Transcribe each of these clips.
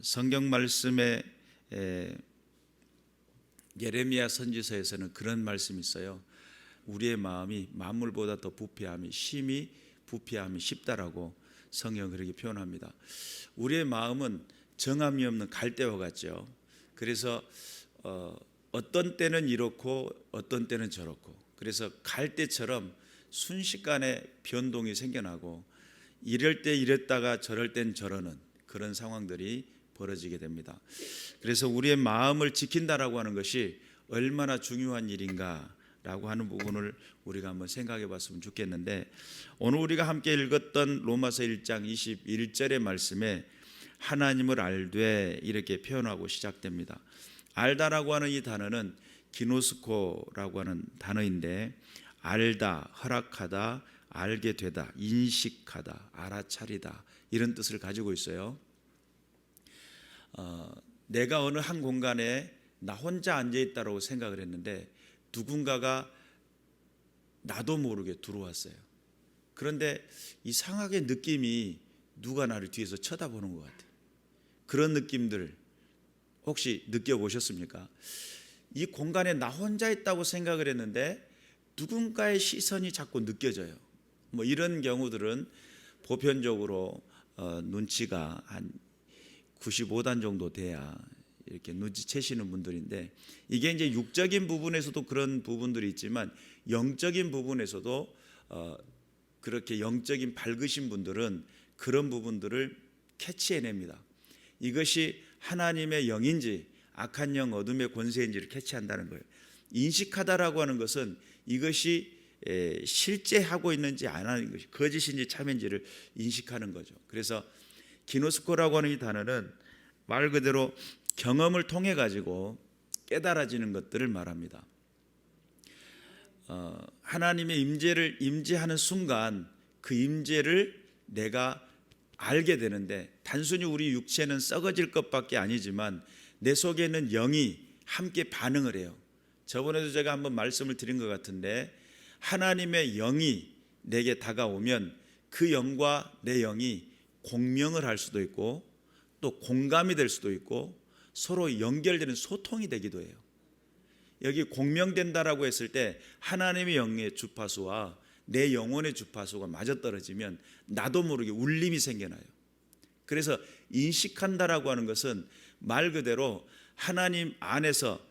성경 말씀에 예레미야 선지서에서는 그런 말씀이 있어요. 우리의 마음이 만물보다 더 부패함이 심히 부패함이 쉽다라고 성경은 그렇게 표현합니다. 우리의 마음은 정함이 없는 갈대와 같죠. 그래서 어떤 때는 이렇고 어떤 때는 저렇고, 그래서 갈대처럼 순식간에 변동이 생겨나고 이럴 때 이랬다가 저럴 땐 저러는 그런 상황들이 벌어지게 됩니다. 그래서 우리의 마음을 지킨다라고 하는 것이 얼마나 중요한 일인가라고 하는 부분을 우리가 한번 생각해 봤으면 좋겠는데, 오늘 우리가 함께 읽었던 로마서 1장 21절의 말씀에 하나님을 알되 이렇게 표현하고 시작됩니다. 알다라고 하는 이 단어는 기노스코라고 하는 단어인데, 알다, 허락하다, 알게 되다, 인식하다, 알아차리다, 이런 뜻을 가지고 있어요. 내가 어느 한 공간에 나 혼자 앉아있다고 생각을 했는데 누군가가 나도 모르게 들어왔어요. 그런데 이상하게 느낌이 누가 나를 뒤에서 쳐다보는 것 같아요. 그런 느낌들 혹시 느껴보셨습니까? 이 공간에 나 혼자 있다고 생각을 했는데 누군가의 시선이 자꾸 느껴져요. 뭐 이런 경우들은 보편적으로 눈치가 한 95단 정도 돼야 이렇게 눈치채시는 분들인데, 이게 이제 육적인 부분에서도 그런 부분들이 있지만 영적인 부분에서도 그렇게 영적인 밝으신 분들은 그런 부분들을 캐치해냅니다. 이것이 하나님의 영인지 악한 영 어둠의 권세인지를 캐치한다는 거예요. 인식하다라고 하는 것은 이것이 실제 하고 있는지 안 하는 것이 거짓인지 참인지를 인식하는 거죠. 그래서 기노스코라고 하는 이 단어는 말 그대로 경험을 통해 가지고 깨달아지는 것들을 말합니다. 하나님의 임재를 임재하는 순간 그 임재를 내가 알게 되는데, 단순히 우리 육체는 썩어질 것밖에 아니지만 내 속에 있는 영이 함께 반응을 해요. 저번에도 제가 한번 말씀을 드린 것 같은데, 하나님의 영이 내게 다가오면 그 영과 내 영이 공명을 할 수도 있고 또 공감이 될 수도 있고 서로 연결되는 소통이 되기도 해요. 여기 공명된다라고 했을 때 하나님의 영의 주파수와 내 영혼의 주파수가 맞아떨어지면 나도 모르게 울림이 생겨나요. 그래서 인식한다라고 하는 것은 말 그대로 하나님 안에서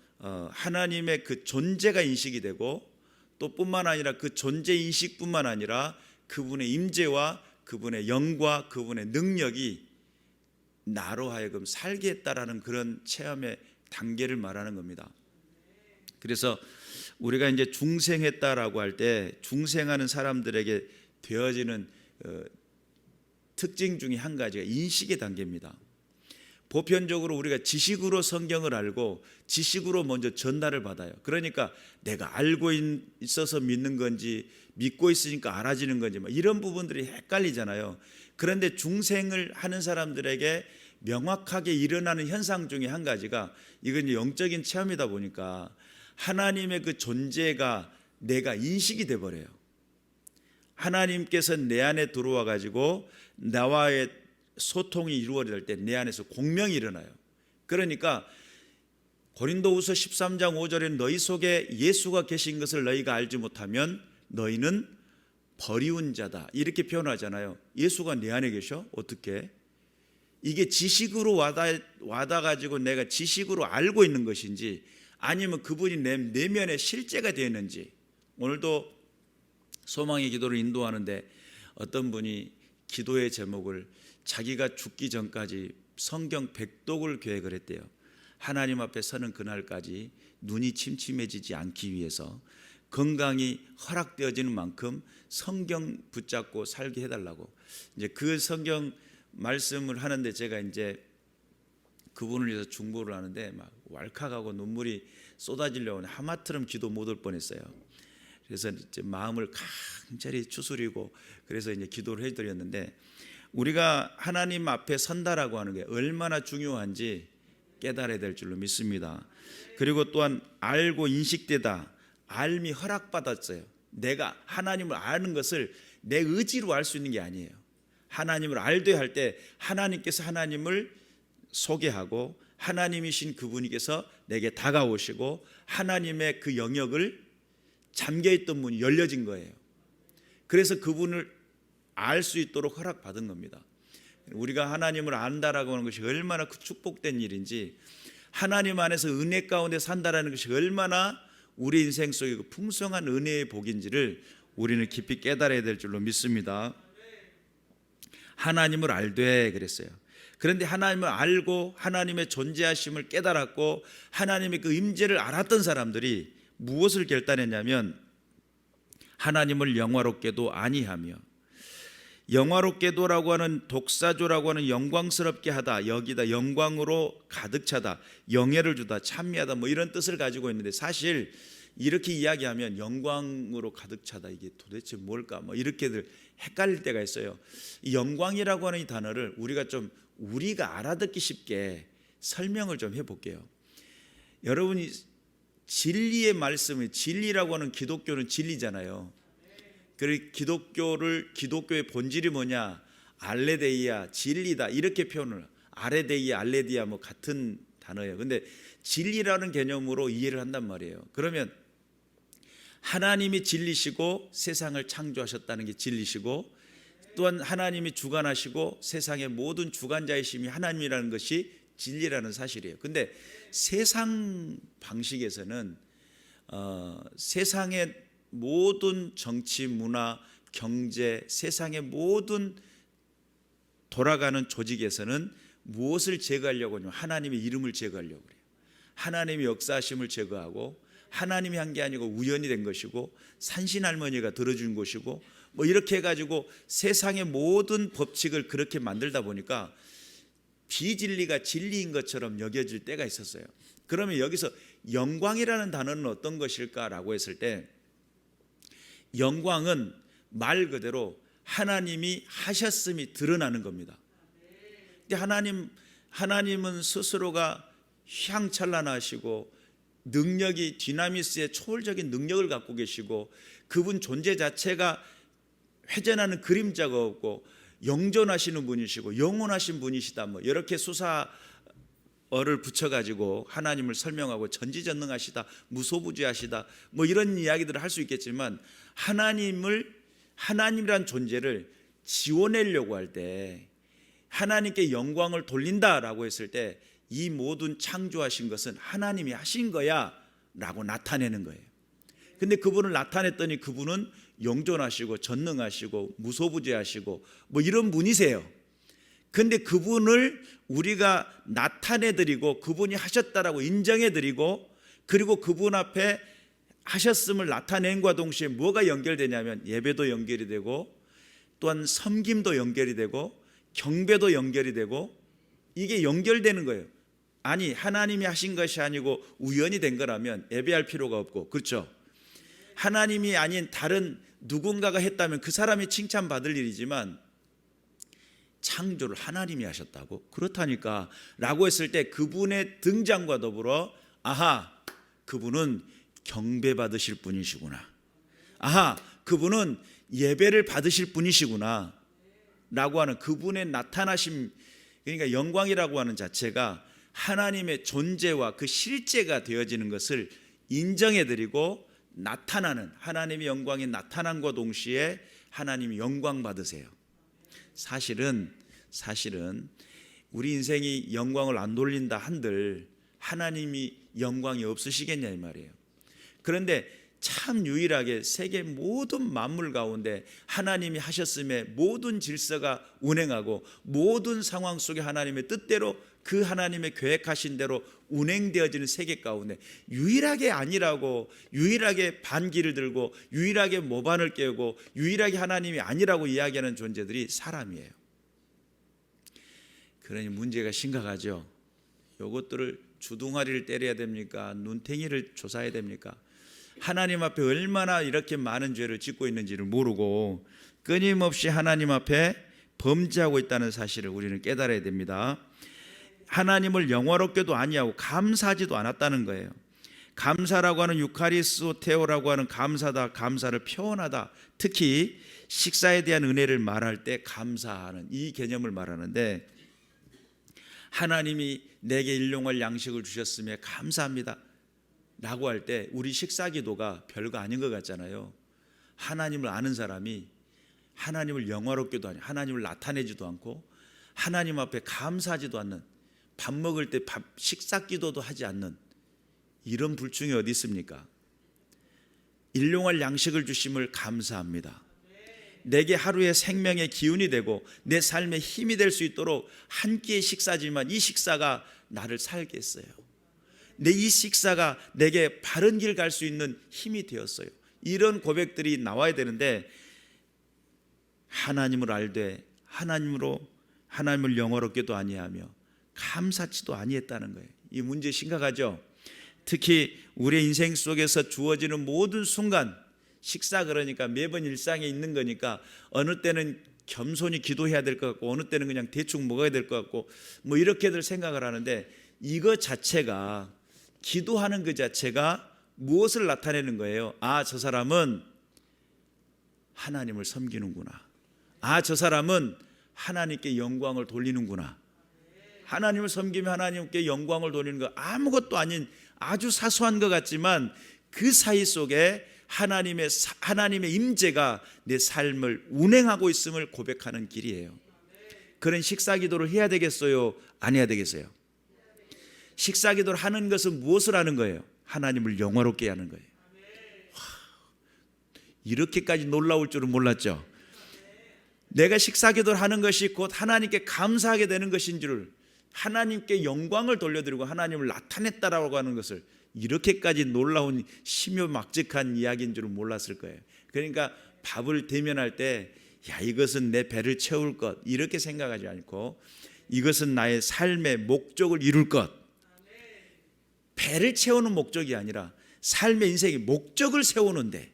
하나님의 그 존재가 인식이 되고, 또 뿐만 아니라 그 존재 인식뿐만 아니라 그분의 임재와 그분의 영과 그분의 능력이 나로 하여금 살게 했다라는 그런 체험의 단계를 말하는 겁니다. 그래서 우리가 이제 중생했다라고 할 때 중생하는 사람들에게 되어지는 특징 중에 한 가지가 인식의 단계입니다. 보편적으로 우리가 지식으로 성경을 알고 지식으로 먼저 전달을 받아요. 그러니까 내가 알고 있어서 믿는 건지 믿고 있으니까 알아지는 건지 이런 부분들이 헷갈리잖아요. 그런데 중생을 하는 사람들에게 명확하게 일어나는 현상 중에 한 가지가, 이건 영적인 체험이다 보니까 하나님의 그 존재가 내가 인식이 돼버려요. 하나님께서 내 안에 들어와 가지고 나와의 소통이 이루어질 때 내 안에서 공명이 일어나요. 그러니까 고린도후서 13장 5절에 너희 속에 예수가 계신 것을 너희가 알지 못하면 너희는 버리운 자다, 이렇게 표현하잖아요. 예수가 내 안에 계셔? 어떻게? 이게 지식으로 와다 가지고 내가 지식으로 알고 있는 것인지 아니면 그분이 내 내면에 실제가 되어 있는지. 오늘도 소망의 기도를 인도하는데 어떤 분이 기도의 제목을 자기가 죽기 전까지 성경 100독을 계획을 했대요. 하나님 앞에 서는 그날까지 눈이 침침해지지 않기 위해서 건강이 허락되어지는 만큼 성경 붙잡고 살게 해달라고. 이제 그 성경 말씀을 하는데 제가 이제 그분을 위해서 중보를 하는데 막 왈칵하고 눈물이 쏟아지려고 하마터면 기도 못 올 뻔했어요. 그래서 이제 마음을 간절히 추스리고 그래서 이제 기도를 해드렸는데, 우리가 하나님 앞에 선다라고 하는 게 얼마나 중요한지 깨달아야 될 줄로 믿습니다. 그리고 또한 알고 인식되다, 알미 허락받았어요. 내가 하나님을 아는 것을 내 의지로 알 수 있는 게 아니에요. 하나님을 알되 할 때 하나님께서 하나님을 소개하고 하나님이신 그분께서 내게 다가오시고 하나님의 그 영역을 잠겨있던 문이 열려진 거예요. 그래서 그분을 알 수 있도록 허락받은 겁니다. 우리가 하나님을 안다라고 하는 것이 얼마나 그 축복된 일인지, 하나님 안에서 은혜 가운데 산다라는 것이 얼마나 우리 인생 속에 그 풍성한 은혜의 복인지를 우리는 깊이 깨달아야 될 줄로 믿습니다. 하나님을 알되 그랬어요. 그런데 하나님을 알고 하나님의 존재하심을 깨달았고 하나님의 그 임재를 알았던 사람들이 무엇을 결단했냐면 하나님을 영화롭게도 아니하며, 영화롭게도라고 하는 독사조라고 하는 영광스럽게 하다, 여기다 영광으로 가득 차다, 영예를 주다, 찬미하다, 뭐 이런 뜻을 가지고 있는데, 사실 이렇게 이야기하면 영광으로 가득 차다, 이게 도대체 뭘까, 뭐 이렇게들 헷갈릴 때가 있어요. 이 영광이라고 하는 이 단어를 우리가 알아듣기 쉽게 설명을 좀 해볼게요. 여러분이 진리의 말씀이, 진리라고 하는 기독교는 진리잖아요. 그리고 기독교의 본질이 뭐냐? 알레데이아, 진리다, 이렇게 표현을, 아레데이아, 알레디아 뭐 같은 단어예요. 근데 진리라는 개념으로 이해를 한단 말이에요. 그러면 하나님이 진리시고 세상을 창조하셨다는 게 진리시고, 또한 하나님이 주관하시고 세상의 모든 주관자이심이 하나님이라는 것이 진리라는 사실이에요. 근데 세상 방식에서는 세상의 모든 정치, 문화, 경제, 세상의 모든 돌아가는 조직에서는 무엇을 제거하려고 하냐면 하나님의 이름을 제거하려고 그래요. 하나님의 역사하심을 제거하고, 하나님이 한 게 아니고 우연이 된 것이고 산신할머니가 들어준 것이고 뭐 이렇게 해가지고 세상의 모든 법칙을 그렇게 만들다 보니까 비진리가 진리인 것처럼 여겨질 때가 있었어요. 그러면 여기서 영광이라는 단어는 어떤 것일까라고 했을 때, 영광은 말 그대로 하나님이 하셨음이 드러나는 겁니다. 근데 하나님은 스스로가 휘황찬란하시고 능력이, 디나미스의 초월적인 능력을 갖고 계시고 그분 존재 자체가 회전하는 그림자가 없고 영존하시는 분이시고 영원하신 분이시다, 뭐 이렇게 수사어를 붙여가지고 하나님을 설명하고 전지전능하시다, 무소부지하시다, 뭐 이런 이야기들을 할 수 있겠지만, 하나님이란 존재를 지워내려고 할 때, 하나님께 영광을 돌린다라고 했을 때, 이 모든 창조하신 것은 하나님이 하신 거야 라고 나타내는 거예요. 근데 그분을 나타냈더니 그분은 영존하시고 전능하시고 무소부지하시고 뭐 이런 분이세요. 근데 그분을 우리가 나타내드리고 그분이 하셨다라고 인정해드리고, 그리고 그분 앞에 하셨음을 나타낸과 동시에 뭐가 연결되냐면 예배도 연결이 되고, 또한 섬김도 연결이 되고, 경배도 연결이 되고, 이게 연결되는 거예요. 아니, 하나님이 하신 것이 아니고 우연이 된 거라면 예배할 필요가 없고, 그렇죠? 하나님이 아닌 다른 누군가가 했다면 그 사람이 칭찬받을 일이지만, 창조를 하나님이 하셨다고? 그렇다니까 라고 했을 때 그분의 등장과 더불어, 아하, 그분은 경배 받으실 분이시구나, 아하, 그분은 예배를 받으실 분이시구나 라고 하는 그분의 나타나심, 그러니까 영광이라고 하는 자체가 하나님의 존재와 그 실제가 되어지는 것을 인정해드리고 나타나는, 하나님의 영광이 나타난과 동시에 하나님이 영광 받으세요. 사실은 우리 인생이 영광을 안 돌린다 한들 하나님이 영광이 없으시겠냐 이 말이에요. 그런데 참 유일하게 세계 모든 만물 가운데 하나님이 하셨음에 모든 질서가 운행하고 모든 상황 속에 하나님의 뜻대로, 그 하나님의 계획하신 대로 운행되어지는 세계 가운데 유일하게 아니라고, 유일하게 반기를 들고 유일하게 모반을 깨우고 유일하게 하나님이 아니라고 이야기하는 존재들이 사람이에요. 그러니 문제가 심각하죠. 이것들을 주둥아리를 때려야 됩니까? 눈탱이를 조사해야 됩니까? 하나님 앞에 얼마나 이렇게 많은 죄를 짓고 있는지를 모르고 끊임없이 하나님 앞에 범죄하고 있다는 사실을 우리는 깨달아야 됩니다. 하나님을 영화롭게도 아니하고 감사하지도 않았다는 거예요. 감사라고 하는 유카리스테오라고 하는 감사다, 감사를 표현하다, 특히 식사에 대한 은혜를 말할 때 감사하는 이 개념을 말하는데, 하나님이 내게 일용할 양식을 주셨음에 감사합니다 라고 할 때 우리 식사기도가 별거 아닌 것 같잖아요. 하나님을 아는 사람이 하나님을 영화롭게도 하니 하나님을 나타내지도 않고 하나님 앞에 감사하지도 않는, 밥 먹을 때 식사기도도 하지 않는 이런 불충이 어디 있습니까? 일용할 양식을 주심을 감사합니다. 내게 하루의 생명의 기운이 되고 내 삶의 힘이 될 수 있도록 한 끼의 식사지만 이 식사가 나를 살게 했어요. 내 이 식사가 내게 바른 길 갈 수 있는 힘이 되었어요. 이런 고백들이 나와야 되는데 하나님을 알되 하나님을 영화롭게도 아니하며 감사치도 아니했다는 거예요. 이 문제 심각하죠. 특히 우리의 인생 속에서 주어지는 모든 순간, 식사 그러니까 매번 일상에 있는 거니까 어느 때는 겸손히 기도해야 될 것 같고 어느 때는 그냥 대충 먹어야 될 것 같고 뭐 이렇게들 생각을 하는데, 이거 자체가, 기도하는 그 자체가 무엇을 나타내는 거예요? 아, 저 사람은 하나님을 섬기는구나. 아, 저 사람은 하나님께 영광을 돌리는구나. 하나님을 섬기며 하나님께 영광을 돌리는 거 아무것도 아닌 아주 사소한 것 같지만 그 사이 속에 하나님의 임재가 내 삶을 운행하고 있음을 고백하는 길이에요. 그런 식사기도를 해야 되겠어요? 안 해야 되겠어요? 식사기도를 하는 것은 무엇을 하는 거예요? 하나님을 영화롭게 하는 거예요. 이렇게까지 놀라울 줄은 몰랐죠. 내가 식사기도를 하는 것이 곧 하나님께 감사하게 되는 것인 줄, 하나님께 영광을 돌려드리고 하나님을 나타냈다라고 하는 것을, 이렇게까지 놀라운 심요막직한 이야기인 줄은 몰랐을 거예요. 그러니까 밥을 대면할 때 야, 이것은 내 배를 채울 것, 이렇게 생각하지 않고 이것은 나의 삶의 목적을 이룰 것, 배를 채우는 목적이 아니라 삶의 인생의 목적을 세우는데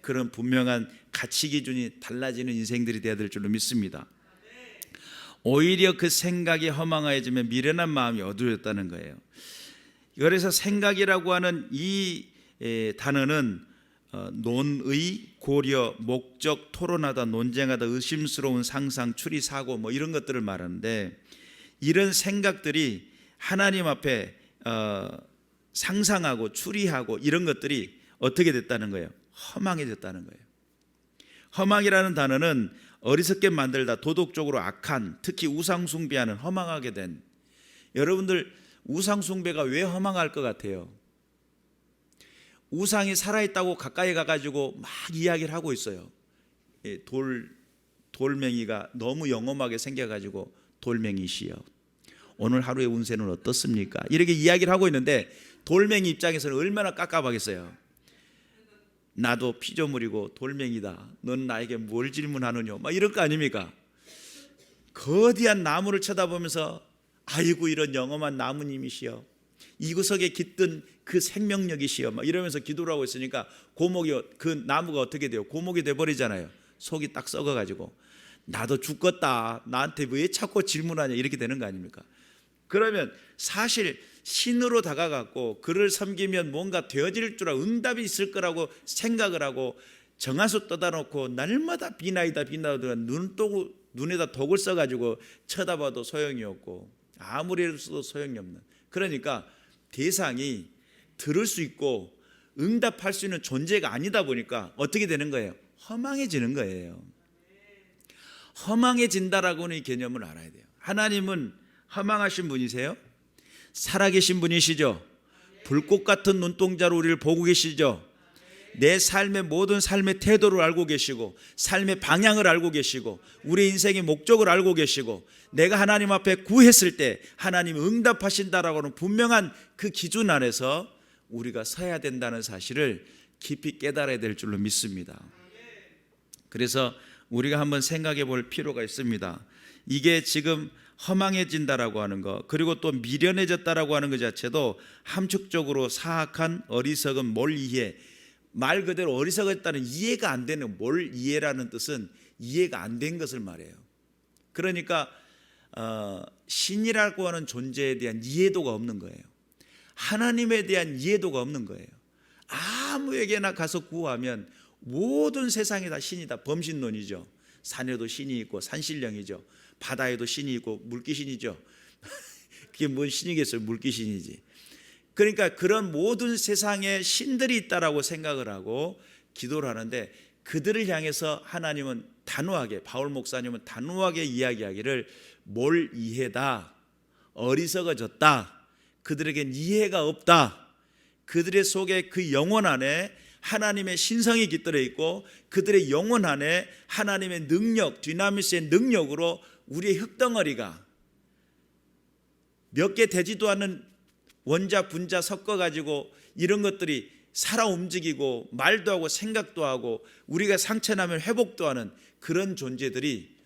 그런 분명한 가치 기준이 달라지는 인생들이 되어야 될 줄로 믿습니다. 오히려 그 생각이 허망해지면 미련한 마음이 어두워졌다는 거예요. 그래서 생각이라고 하는 이 단어는 논의, 고려, 목적, 토론하다, 논쟁하다, 의심스러운 상상, 추리, 사고 뭐 이런 것들을 말하는데, 이런 생각들이 하나님 앞에 상상하고 추리하고 이런 것들이 어떻게 됐다는 거예요? 허망해졌다는 거예요. 허망이라는 단어는 어리석게 만들다, 도덕적으로 악한, 특히 우상숭배하는, 허망하게 된. 여러분들 우상숭배가 왜 허망할 것 같아요? 우상이 살아있다고 가까이 가가지고 막 이야기를 하고 있어요. 돌멩이가 너무 영험하게 생겨가지고 돌멩이시여 오늘 하루의 운세는 어떻습니까? 이렇게 이야기를 하고 있는데 돌멩이 입장에서는 얼마나 깝깝하겠어요. 나도 피조물이고 돌멩이다. 넌 나에게 뭘 질문하느냐? 막 이럴 거 아닙니까? 거대한 나무를 쳐다보면서 아이고 이런 영험한 나무님이시여, 이 구석에 깃든 그 생명력이시여 막 이러면서 기도를 하고 있으니까 그 나무가 어떻게 돼요? 고목이 돼버리잖아요. 속이 딱 썩어가지고 나도 죽겠다, 나한테 왜 자꾸 질문하냐, 이렇게 되는 거 아닙니까? 그러면 사실 신으로 다가갔고 그를 섬기면 뭔가 되어질 줄 알고 응답이 있을 거라고 생각을 하고 정화수 떠다 놓고 날마다 비나이다 눈에다 독을 써가지고 쳐다봐도 소용이 없고 아무리 해도 소용이 없는, 그러니까 대상이 들을 수 있고 응답할 수 있는 존재가 아니다 보니까 어떻게 되는 거예요? 허망해지는 거예요. 허망해진다라고 하는 이 개념을 알아야 돼요. 하나님은 허망하신 분이세요? 살아계신 분이시죠? 불꽃 같은 눈동자로 우리를 보고 계시죠? 내 삶의 모든 삶의 태도를 알고 계시고 삶의 방향을 알고 계시고 우리 인생의 목적을 알고 계시고 내가 하나님 앞에 구했을 때 하나님이 응답하신다라고 하는 분명한 그 기준 안에서 우리가 서야 된다는 사실을 깊이 깨달아야 될 줄로 믿습니다. 그래서 우리가 한번 생각해 볼 필요가 있습니다. 이게 지금 허망해진다라고 하는 것, 그리고 또 미련해졌다라고 하는 것 자체도 함축적으로 사악한 어리석은 몰 이해, 말 그대로 어리석었다는 이해가 안 되는, 몰 이해라는 뜻은 이해가 안 된 것을 말해요. 그러니까 신이라고 하는 존재에 대한 이해도가 없는 거예요. 하나님에 대한 이해도가 없는 거예요. 아무에게나 가서 구하면 모든 세상이 다 신이다. 범신론이죠. 산에도 신이 있고 산신령이죠. 바다에도 신이 있고 물귀신이죠. 그게 뭔 신이겠어요? 물귀신이지. 그러니까 그런 모든 세상에 신들이 있다라고 생각을 하고 기도를 하는데, 그들을 향해서 하나님은 단호하게, 바울 목사님은 단호하게 이야기하기를 뭘 이해다, 어리석어졌다, 그들에겐 이해가 없다, 그들의 속에 그 영혼 안에 하나님의 신성이 깃들어 있고 그들의 영혼 안에 하나님의 능력, 디나미스의 능력으로 우리의 흙덩어리가 몇 개 되지도 않는 원자 분자 섞어가지고 이런 것들이 살아 움직이고 말도 하고 생각도 하고 우리가 상처나면 회복도 하는 그런 존재들이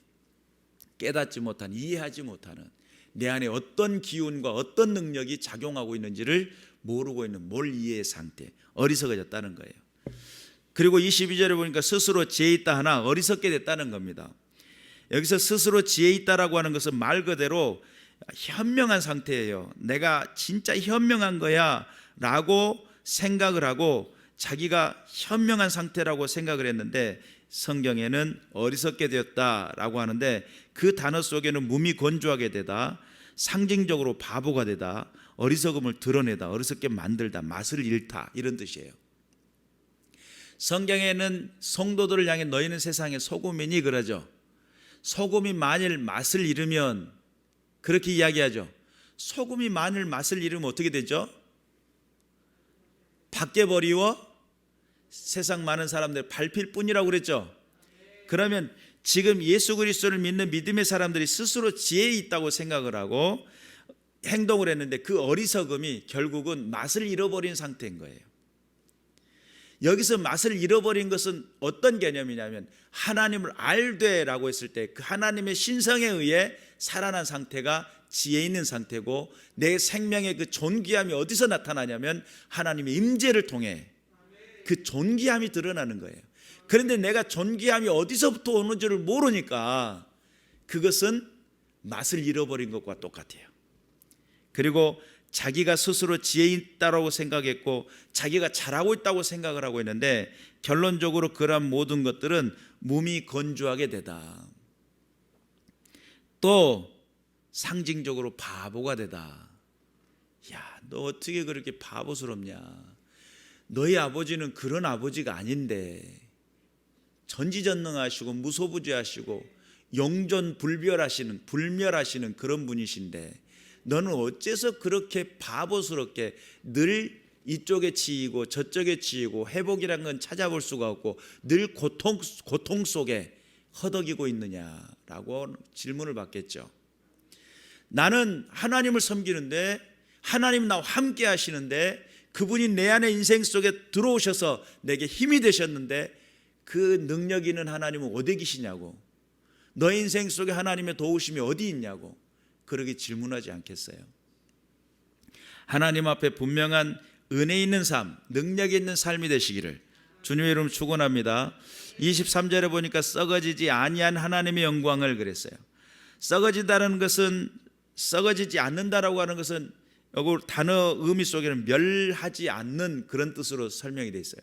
깨닫지 못한, 이해하지 못하는, 내 안에 어떤 기운과 어떤 능력이 작용하고 있는지를 모르고 있는 몰이해의 상태, 어리석어졌다는 거예요. 그리고 22절에 보니까 스스로 지혜 있다 하나 어리석게 됐다는 겁니다. 여기서 스스로 지혜 있다라고 하는 것은 말 그대로 현명한 상태예요. 내가 진짜 현명한 거야 라고 생각을 하고 자기가 현명한 상태라고 생각을 했는데, 성경에는 어리석게 되었다라고 하는데 그 단어 속에는 몸이 건조하게 되다, 상징적으로 바보가 되다, 어리석음을 드러내다, 어리석게 만들다, 맛을 잃다, 이런 뜻이에요. 성경에는 성도들을 향해 너희는 세상의 소금이니 그러죠. 소금이 만일 맛을 잃으면, 그렇게 이야기하죠. 소금이 만일 맛을 잃으면 어떻게 되죠? 밖에 버리워 세상 많은 사람들 밟힐 뿐이라고 그랬죠. 그러면 지금 예수 그리스도를 믿는 믿음의 사람들이 스스로 지혜 있다고 생각을 하고 행동을 했는데 그 어리석음이 결국은 맛을 잃어버린 상태인 거예요. 여기서 맛을 잃어버린 것은 어떤 개념이냐면, 하나님을 알되라고 했을 때 그 하나님의 신성에 의해 살아난 상태가 지혜 있는 상태고, 내 생명의 그 존귀함이 어디서 나타나냐면 하나님의 임재를 통해 그 존귀함이 드러나는 거예요. 그런데 내가 존귀함이 어디서부터 오는지를 모르니까 그것은 맛을 잃어버린 것과 똑같아요. 그리고 자기가 스스로 지혜 있다고 생각했고 자기가 잘하고 있다고 생각을 하고 있는데, 결론적으로 그러한 모든 것들은 몸이 건조하게 되다, 또 상징적으로 바보가 되다. 야, 너 어떻게 그렇게 바보스럽냐? 너희 아버지는 그런 아버지가 아닌데, 전지전능하시고 무소부지하시고 영존불멸하시는 그런 분이신데 너는 어째서 그렇게 바보스럽게 늘 이쪽에 치이고 저쪽에 치이고 회복이란 건 찾아볼 수가 없고 늘 고통 속에 허덕이고 있느냐라고 질문을 받겠죠. 나는 하나님을 섬기는데, 하나님 나와 함께 하시는데, 그분이 내 안에 인생 속에 들어오셔서 내게 힘이 되셨는데 그 능력 있는 하나님은 어디 계시냐고, 너의 인생 속에 하나님의 도우심이 어디 있냐고 그렇게 질문하지 않겠어요? 하나님 앞에 분명한 은혜 있는 삶, 능력 있는 삶이 되시기를 주님의 이름 축원합니다. 23절에 보니까 썩어지지 아니한 하나님의 영광을 그랬어요. 썩어지다는 것은, 썩어지지 않는다라고 하는 것은 여기 단어 의미 속에는 멸하지 않는 그런 뜻으로 설명이 되어 있어요.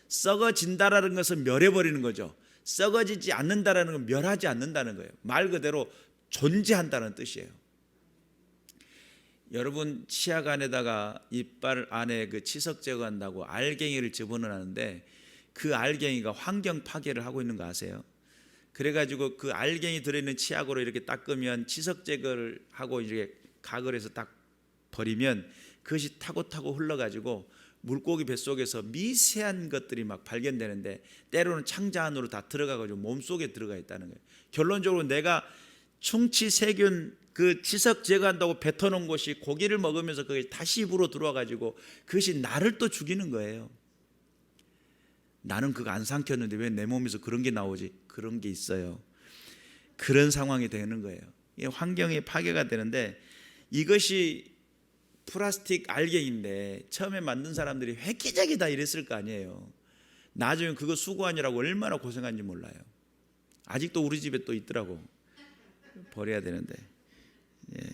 썩어진다라는 것은 멸해버리는 거죠. 썩어지지 않는다라는 건 멸하지 않는다는 거예요. 말 그대로 존재한다는 뜻이에요. 여러분, 치약 안에다가 이빨 안에 그 치석 제거한다고 알갱이를 집어넣는데 그 알갱이가 환경 파괴를 하고 있는 거 아세요? 그래가지고 그 알갱이 들어있는 치약으로 이렇게 닦으면 치석 제거를 하고 이렇게 각을 해서 딱 버리면 그것이 타고 흘러가지고 물고기 뱃속에서 미세한 것들이 막 발견되는데 때로는 창자 안으로 다 들어가가지고 몸속에 들어가 있다는 거예요. 결론적으로 내가 충치 세균 그 치석 제거한다고 뱉어놓은 것이 고기를 먹으면서 그게 다시 입으로 들어와가지고 그것이 나를 또 죽이는 거예요. 나는 그거 안 삼켰는데 왜 내 몸에서 그런 게 나오지? 그런 게 있어요. 그런 상황이 되는 거예요. 이게 환경이 파괴가 되는데, 이것이 플라스틱 알갱인데 처음에 만든 사람들이 획기적이다 이랬을 거 아니에요. 나중에 그거 수거하느라고 얼마나 고생한지 몰라요. 아직도 우리 집에 또 있더라고. 버려야 되는데. 예.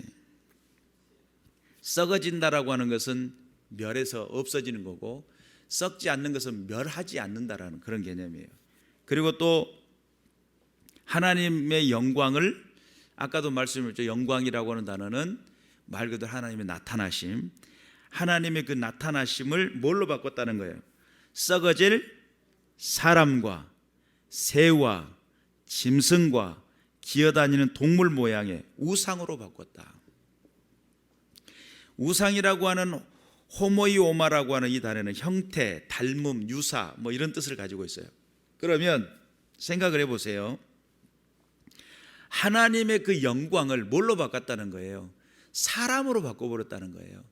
썩어진다라고 하는 것은 멸해서 없어지는 거고, 썩지 않는 것은 멸하지 않는다라는 그런 개념이에요. 그리고 또 하나님의 영광을, 아까도 말씀드렸죠. 영광이라고 하는 단어는 말 그대로 하나님의 나타나심, 하나님의 그 나타나심을 뭘로 바꿨다는 거예요? 썩어질 사람과 새와 짐승과 기어다니는 동물 모양의 우상으로 바꿨다. 우상이라고 하는 호모이오마라고 하는 이 단어는 형태, 닮음, 유사 뭐 이런 뜻을 가지고 있어요. 그러면 생각을 해보세요. 하나님의 그 영광을 뭘로 바꿨다는 거예요? 사람으로 바꿔버렸다는 거예요.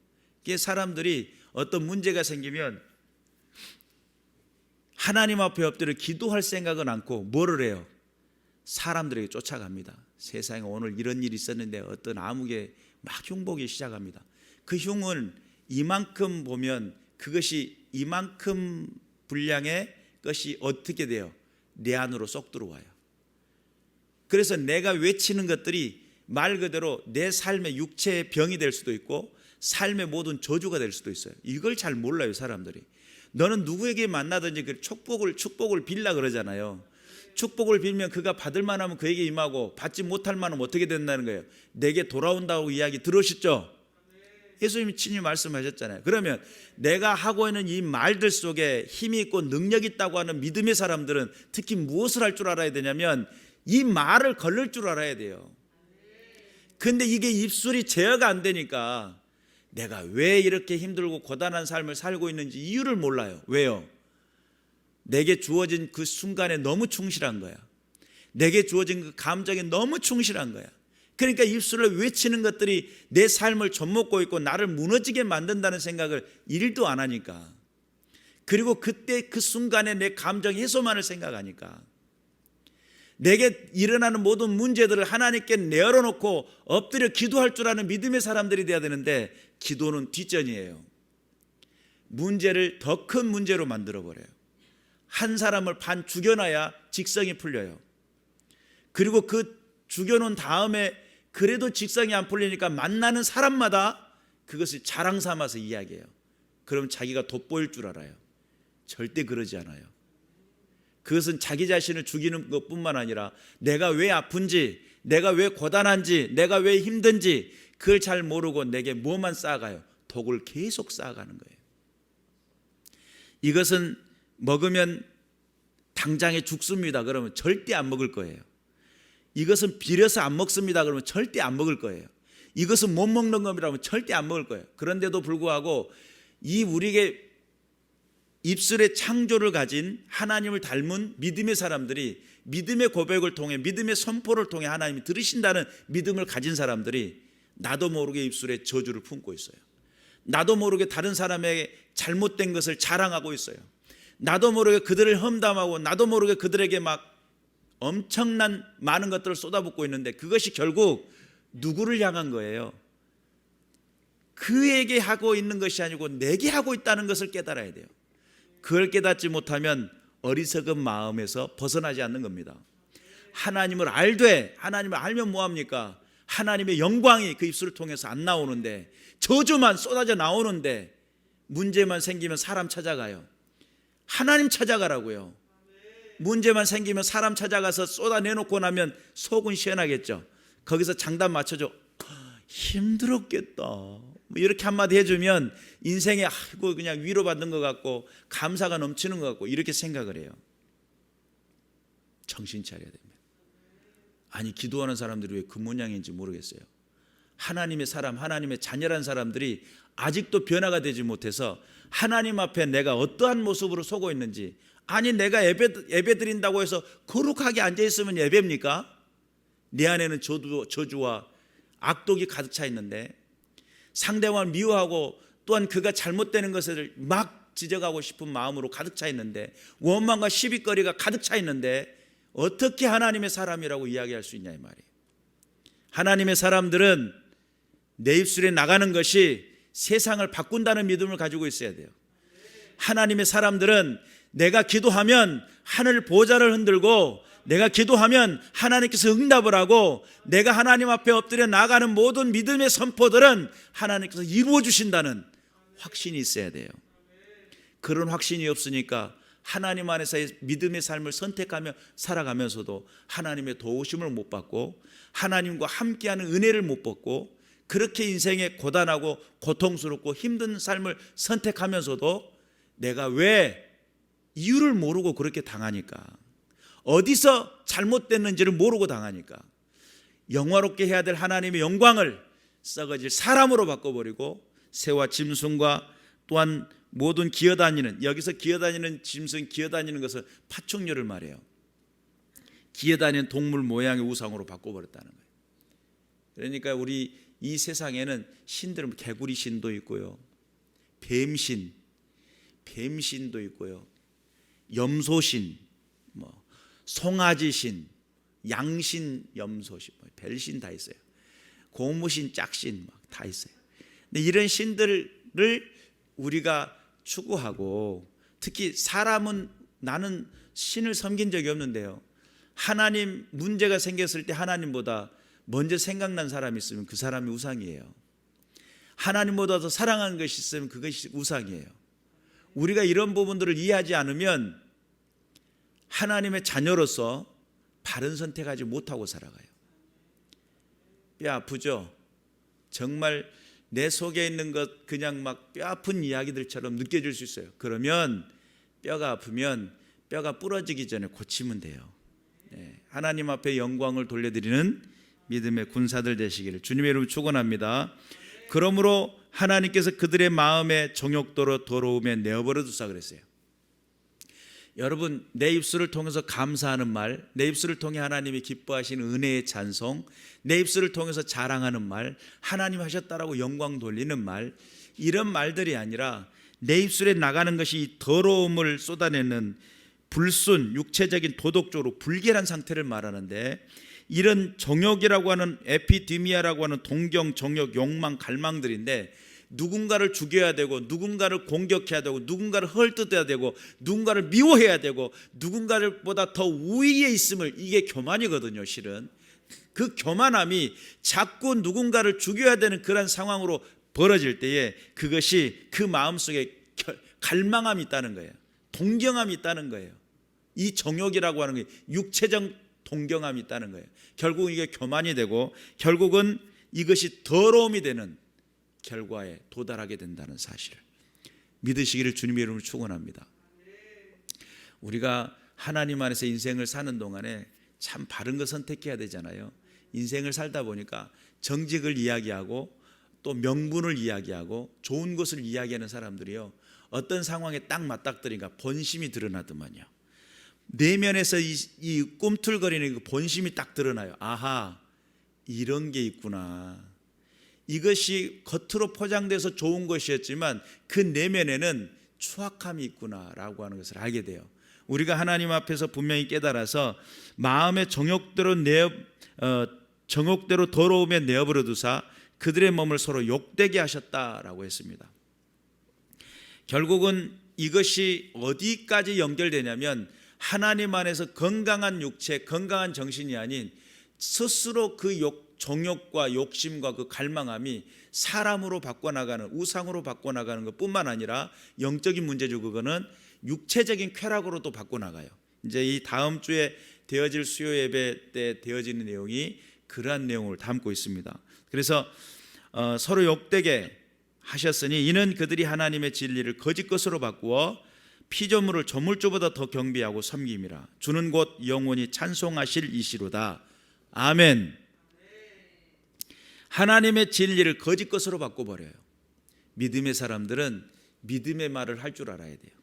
이게 사람들이 어떤 문제가 생기면 하나님 앞에 엎드려 기도할 생각은 않고 뭐를 해요? 사람들에게 쫓아갑니다. 세상에 오늘 이런 일이 있었는데 어떤 아무개 막 흉보기 시작합니다. 그 흉은 이만큼 보면 그것이 이만큼 분량의 것이 어떻게 돼요? 내 안으로 쏙 들어와요. 그래서 내가 외치는 것들이 말 그대로 내 삶의 육체의 병이 될 수도 있고 삶의 모든 저주가 될 수도 있어요. 이걸 잘 몰라요, 사람들이. 너는 누구에게 만나든지 그 축복을 빌라 그러잖아요. 축복을 빌면 그가 받을 만하면 그에게 임하고 받지 못할 만하면 어떻게 된다는 거예요? 내게 돌아온다고 이야기 들으셨죠? 예수님이 친히 말씀하셨잖아요. 그러면 내가 하고 있는 이 말들 속에 힘이 있고 능력이 있다고 하는 믿음의 사람들은 특히 무엇을 할 줄 알아야 되냐면 이 말을 걸릴 줄 알아야 돼요. 근데 이게 입술이 제어가 안 되니까 내가 왜 이렇게 힘들고 고단한 삶을 살고 있는지 이유를 몰라요. 왜요? 내게 주어진 그 순간에 너무 충실한 거야. 내게 주어진 그 감정에 너무 충실한 거야. 그러니까 입술을 외치는 것들이 내 삶을 좀먹고 있고 나를 무너지게 만든다는 생각을 1도 안 하니까, 그리고 그때 그 순간에 내 감정 해소만을 생각하니까 내게 일어나는 모든 문제들을 하나님께 내어놓고 엎드려 기도할 줄 아는 믿음의 사람들이 돼야 되는데 기도는 뒷전이에요. 문제를 더 큰 문제로 만들어버려요. 한 사람을 반 죽여놔야 직성이 풀려요. 그리고 그 죽여놓은 다음에 그래도 직성이 안 풀리니까 만나는 사람마다 그것을 자랑 삼아서 이야기해요. 그럼 자기가 돋보일 줄 알아요. 절대 그러지 않아요. 그것은 자기 자신을 죽이는 것뿐만 아니라 내가 왜 아픈지, 내가 왜 고단한지, 내가 왜 힘든지 그걸 잘 모르고 내게 뭐만 쌓아가요? 독을 계속 쌓아가는 거예요. 이것은 먹으면 당장에 죽습니다. 그러면 절대 안 먹을 거예요. 이것은 비려서 안 먹습니다. 그러면 절대 안 먹을 거예요. 이것은 못 먹는 겁니다면 절대 안 먹을 거예요. 그런데도 불구하고 이 우리에게 입술의 창조를 가진 하나님을 닮은 믿음의 사람들이 믿음의 고백을 통해, 믿음의 선포를 통해 하나님이 들으신다는 믿음을 가진 사람들이 나도 모르게 입술에 저주를 품고 있어요. 나도 모르게 다른 사람에게 잘못된 것을 자랑하고 있어요. 나도 모르게 그들을 험담하고 나도 모르게 그들에게 막 엄청난 많은 것들을 쏟아붓고 있는데 그것이 결국 누구를 향한 거예요? 그에게 하고 있는 것이 아니고 내게 하고 있다는 것을 깨달아야 돼요. 그걸 깨닫지 못하면 어리석은 마음에서 벗어나지 않는 겁니다. 하나님을 하나님을 알면 뭐합니까? 하나님의 영광이 그 입술을 통해서 안 나오는데, 저주만 쏟아져 나오는데, 문제만 생기면 사람 찾아가요. 하나님 찾아가라고요. 문제만 생기면 사람 찾아가서 쏟아내놓고 나면 속은 시원하겠죠. 거기서 장단 맞춰줘. 힘들었겠다, 뭐 이렇게 한마디 해주면 인생에 아이고 그냥 위로받는 것 같고 감사가 넘치는 것 같고 이렇게 생각을 해요. 정신 차려야 됩니다. 아니, 기도하는 사람들이 왜 그 모양인지 모르겠어요. 하나님의 사람, 하나님의 자녀란 사람들이 아직도 변화가 되지 못해서 하나님 앞에 내가 어떠한 모습으로 서고 있는지, 아니 내가 예배 드린다고 해서 거룩하게 앉아있으면 예배입니까? 내 안에는 저주와 악독이 가득 차 있는데, 상대방을 미워하고 또한 그가 잘못되는 것을 막 지적하고 싶은 마음으로 가득 차 있는데, 원망과 시비거리가 가득 차 있는데 어떻게 하나님의 사람이라고 이야기할 수 있냐 이 말이에요. 하나님의 사람들은 내 입술에 나가는 것이 세상을 바꾼다는 믿음을 가지고 있어야 돼요. 하나님의 사람들은 내가 기도하면 하늘 보좌를 흔들고, 내가 기도하면 하나님께서 응답을 하고, 내가 하나님 앞에 엎드려 나가는 모든 믿음의 선포들은 하나님께서 이루어 주신다는 확신이 있어야 돼요. 그런 확신이 없으니까 하나님 안에서의 믿음의 삶을 선택하며 살아가면서도 하나님의 도우심을 못 받고 하나님과 함께하는 은혜를 못 받고, 그렇게 인생에 고단하고 고통스럽고 힘든 삶을 선택하면서도 내가 왜 이유를 모르고 그렇게 당하니까, 어디서 잘못됐는지를 모르고 당하니까 영화롭게 해야 될 하나님의 영광을 썩어질 사람으로 바꿔버리고 새와 짐승과 또한 모든 기어다니는, 여기서 기어다니는 짐승, 기어다니는 것은 파충류를 말해요. 기어다니는 동물 모양의 우상으로 바꿔버렸다는 거예요. 그러니까 우리 이 세상에는 신들은 개구리 신도 있고요, 뱀신도 있고요, 염소신, 송아지신, 양신, 염소신, 벨신 다 있어요. 고무신, 짝신 다 있어요. 근데 이런 신들을 우리가 추구하고, 특히 사람은, 나는 신을 섬긴 적이 없는데요, 하나님 문제가 생겼을 때 하나님보다 먼저 생각난 사람이 있으면 그 사람이 우상이에요. 하나님보다 더 사랑하는 것이 있으면 그것이 우상이에요. 우리가 이런 부분들을 이해하지 않으면 하나님의 자녀로서 바른 선택하지 못하고 살아가요. 뼈 아프죠? 정말 내 속에 있는 것 그냥 막 뼈 아픈 이야기들처럼 느껴질 수 있어요. 그러면 뼈가 아프면 뼈가 부러지기 전에 고치면 돼요. 하나님 앞에 영광을 돌려드리는 믿음의 군사들 되시기를 주님의 이름으로 축원합니다. 그러므로 하나님께서 그들의 마음에 정욕도로 더러움에 내어버려 두사 그랬어요. 여러분, 내 입술을 통해서 감사하는 말, 내 입술을 통해 하나님이 기뻐하시는 은혜의 찬송, 내 입술을 통해서 자랑하는 말, 하나님 하셨다라고 영광 돌리는 말, 이런 말들이 아니라 내 입술에 나가는 것이 더러움을 쏟아내는 불순, 육체적인 도덕적으로 불결한 상태를 말하는데, 이런 정욕이라고 하는 에피디미아라고 하는 동경, 정욕, 욕망, 갈망들인데, 누군가를 죽여야 되고, 누군가를 공격해야 되고, 누군가를 헐뜯어야 되고, 누군가를 미워해야 되고, 누군가를 보다 더 우위에 있음을, 이게 교만이거든요. 실은 그 교만함이 자꾸 누군가를 죽여야 되는 그런 상황으로 벌어질 때에 그것이 그 마음속에 갈망함이 있다는 거예요. 동경함이 있다는 거예요. 이 정욕이라고 하는 게 육체적 동경함이 있다는 거예요. 결국은 이게 교만이 되고 결국은 이것이 더러움이 되는 결과에 도달하게 된다는 사실을 믿으시기를 주님의 이름으로 축원합니다. 우리가 하나님 안에서 인생을 사는 동안에 참 바른 거 선택해야 되잖아요. 인생을 살다 보니까 정직을 이야기하고 또 명분을 이야기하고 좋은 것을 이야기하는 사람들이요, 어떤 상황에 딱 맞닥뜨리니까 본심이 드러나더만요. 내면에서 이 꿈틀거리는 그 본심이 딱 드러나요. 아하, 이런 게 있구나. 이것이 겉으로 포장돼서 좋은 것이었지만 그 내면에는 추악함이 있구나라고 하는 것을 알게 돼요. 우리가 하나님 앞에서 분명히 깨달아서 마음의 정욕대로 더러움에 내어버려 두사 그들의 몸을 서로 욕되게 하셨다라고 했습니다. 결국은 이것이 어디까지 연결되냐면 하나님 안에서 건강한 육체, 건강한 정신이 아닌 스스로 그 정욕과 욕심과 그 갈망함이 사람으로 바꿔나가는, 우상으로 바꿔나가는 것뿐만 아니라 영적인 문제죠. 그거는 육체적인 쾌락으로도 바꿔나가요. 이제 이 다음 주에 되어질 수요 예배 때 되어지는 내용이 그러한 내용을 담고 있습니다. 그래서 서로 욕되게 하셨으니 이는 그들이 하나님의 진리를 거짓 것으로 바꾸어 피조물을 조물주보다 더 경배하고 섬김이라. 주는 곧 영원히 찬송하실 이시로다. 아멘. 하나님의 진리를 거짓 것으로 바꿔버려요. 믿음의 사람들은 믿음의 말을 할 줄 알아야 돼요.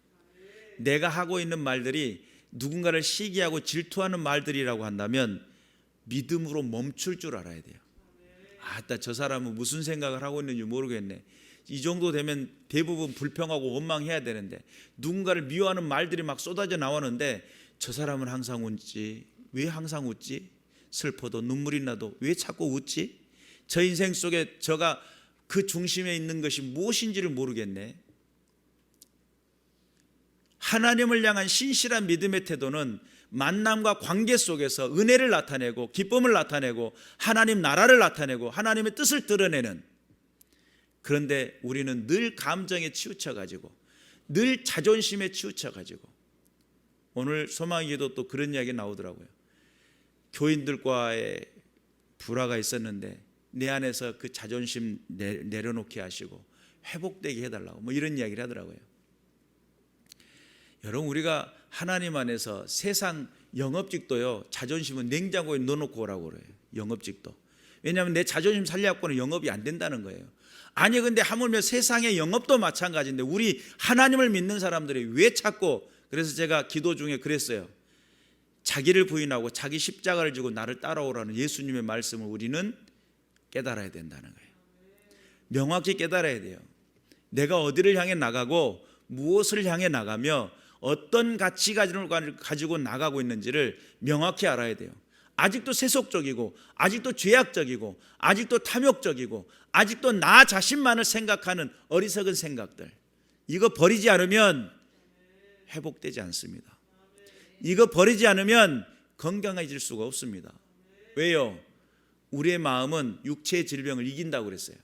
내가 하고 있는 말들이 누군가를 시기하고 질투하는 말들이라고 한다면 믿음으로 멈출 줄 알아야 돼요. 아따, 저 사람은 무슨 생각을 하고 있는지 모르겠네. 이 정도 되면 대부분 불평하고 원망해야 되는데 누군가를 미워하는 말들이 막 쏟아져 나오는데 저 사람은 항상 웃지, 왜 항상 웃지? 슬퍼도 눈물이 나도 왜 자꾸 웃지? 저 인생 속에 저가 그 중심에 있는 것이 무엇인지를 모르겠네. 하나님을 향한 신실한 믿음의 태도는 만남과 관계 속에서 은혜를 나타내고 기쁨을 나타내고 하나님 나라를 나타내고 하나님의 뜻을 드러내는, 그런데 우리는 늘 감정에 치우쳐가지고 늘 자존심에 치우쳐가지고, 오늘 소망의 기도 또 그런 이야기 나오더라고요. 교인들과의 불화가 있었는데 내 안에서 그 자존심 내려놓게 하시고 회복되게 해달라고 뭐 이런 이야기를 하더라고요. 여러분, 우리가 하나님 안에서 세상 영업직도요, 자존심은 냉장고에 넣어놓고 오라고 그래요. 영업직도. 왜냐하면 내 자존심 살려갖고는 영업이 안 된다는 거예요. 아니 근데 하물며 세상의 영업도 마찬가지인데 우리 하나님을 믿는 사람들이 왜 찾고, 그래서 제가 기도 중에 그랬어요. 자기를 부인하고 자기 십자가를 지고 나를 따라오라는 예수님의 말씀을 우리는 깨달아야 된다는 거예요. 명확히 깨달아야 돼요. 내가 어디를 향해 나가고 무엇을 향해 나가며 어떤 가치관을 가지고 나가고 있는지를 명확히 알아야 돼요. 아직도 세속적이고 아직도 죄악적이고 아직도 탐욕적이고 아직도 나 자신만을 생각하는 어리석은 생각들, 이거 버리지 않으면 회복되지 않습니다. 이거 버리지 않으면 건강해질 수가 없습니다. 왜요? 우리의 마음은 육체의 질병을 이긴다고 그랬어요.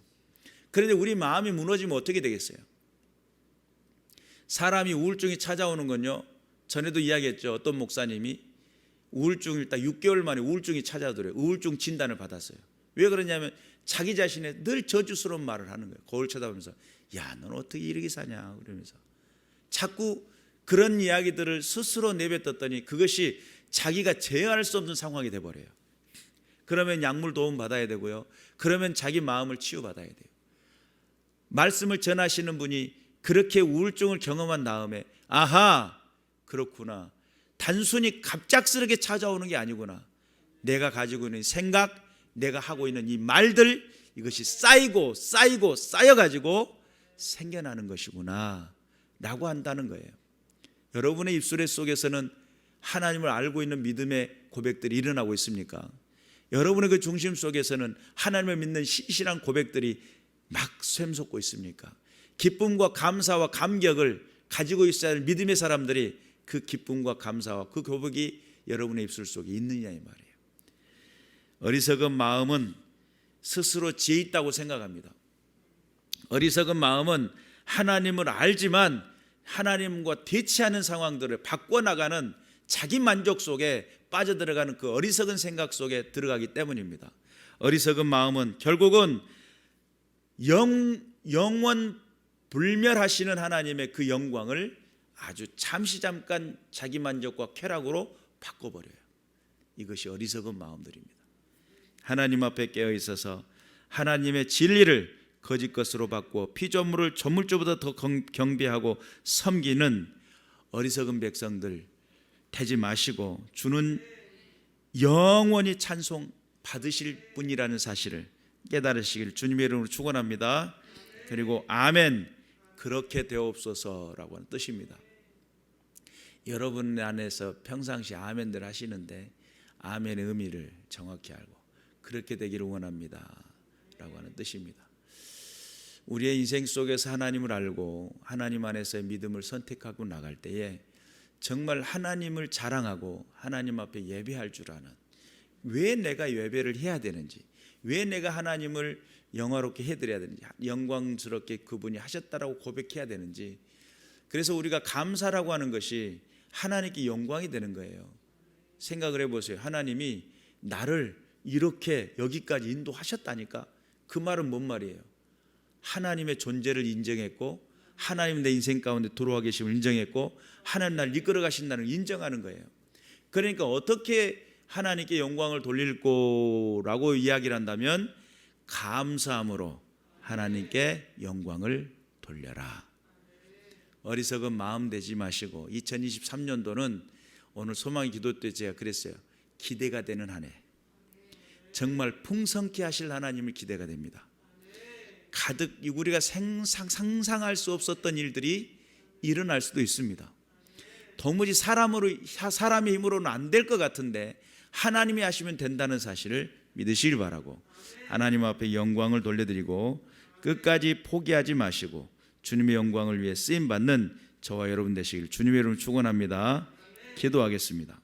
그런데 우리 마음이 무너지면 어떻게 되겠어요? 사람이 우울증이 찾아오는 건요, 전에도 이야기했죠. 어떤 목사님이 우울증을 딱 6개월 만에 우울증이 찾아오더래요. 우울증 진단을 받았어요. 왜 그러냐면 자기 자신의 늘 저주스러운 말을 하는 거예요. 거울 쳐다보면서 야, 넌 어떻게 이렇게 사냐 그러면서 자꾸 그런 이야기들을 스스로 내뱉었더니 그것이 자기가 제어할 수 없는 상황이 돼버려요. 그러면 약물 도움 받아야 되고요. 그러면 자기 마음을 치유받아야 돼요. 말씀을 전하시는 분이 그렇게 우울증을 경험한 다음에 아하, 그렇구나, 단순히 갑작스럽게 찾아오는 게 아니구나, 내가 가지고 있는 생각, 내가 하고 있는 이 말들, 이것이 쌓이고 쌓여가지고 생겨나는 것이구나 라고 한다는 거예요. 여러분의 입술의 속에서는 하나님을 알고 있는 믿음의 고백들이 일어나고 있습니까? 여러분의 그 중심 속에서는 하나님을 믿는 신실한 고백들이 막 샘솟고 있습니까? 기쁨과 감사와 감격을 가지고 있어야 할 믿음의 사람들이 그 기쁨과 감사와 그 고백이 여러분의 입술 속에 있느냐 이 말이에요. 어리석은 마음은 스스로 지혜 있다고 생각합니다. 어리석은 마음은 하나님을 알지만 하나님과 대치하는 상황들을 바꿔나가는 자기 만족 속에 빠져들어가는 그 어리석은 생각 속에 들어가기 때문입니다. 어리석은 마음은 결국은 영원 불멸하시는 하나님의 그 영광을 아주 잠깐 자기 만족과 쾌락으로 바꿔버려요. 이것이 어리석은 마음들입니다. 하나님 앞에 깨어 있어서 하나님의 진리를 거짓 것으로 바꾸어 피조물을 조물주보다 더 경배하고 섬기는 어리석은 백성들 되지 마시고 주는 영원히 찬송 받으실 분이라는 사실을 깨달으시길 주님의 이름으로 축원합니다. 그리고 아멘, 그렇게 되옵소서라고 하는 뜻입니다. 여러분 안에서 평상시 아멘들 하시는데 아멘의 의미를 정확히 알고 그렇게 되기를 원합니다 라고 하는 뜻입니다. 우리의 인생 속에서 하나님을 알고 하나님 안에서의 믿음을 선택하고 나갈 때에 정말 하나님을 자랑하고 하나님 앞에 예배할 줄 아는, 왜 내가 예배를 해야 되는지, 왜 내가 하나님을 영화롭게 해드려야 되는지, 영광스럽게 그분이 하셨다라고 고백해야 되는지, 그래서 우리가 감사라고 하는 것이 하나님께 영광이 되는 거예요. 생각을 해보세요. 하나님이 나를 이렇게 여기까지 인도하셨다니까 그 말은 뭔 말이에요? 하나님의 존재를 인정했고 하나님 내 인생 가운데 들어와 계심을 인정했고 하나님 날 이끌어 가신다는 걸 인정하는 거예요. 그러니까 어떻게 하나님께 영광을 돌릴 거라고 이야기를 한다면 감사함으로 하나님께 영광을 돌려라. 어리석은 마음 되지 마시고 2023년도는 오늘 소망의 기도 때 제가 그랬어요. 기대가 되는 한 해, 정말 풍성케 하실 하나님을 기대가 됩니다. 가득 우리가 상상할 수 없었던 일들이 일어날 수도 있습니다. 도무지 사람의 힘으로는 안 될 것 같은데 하나님이 하시면 된다는 사실을 믿으시길 바라고 하나님 앞에 영광을 돌려드리고 끝까지 포기하지 마시고 주님의 영광을 위해 쓰임받는 저와 여러분 되시길 주님의 이름으로 축원합니다. 기도하겠습니다.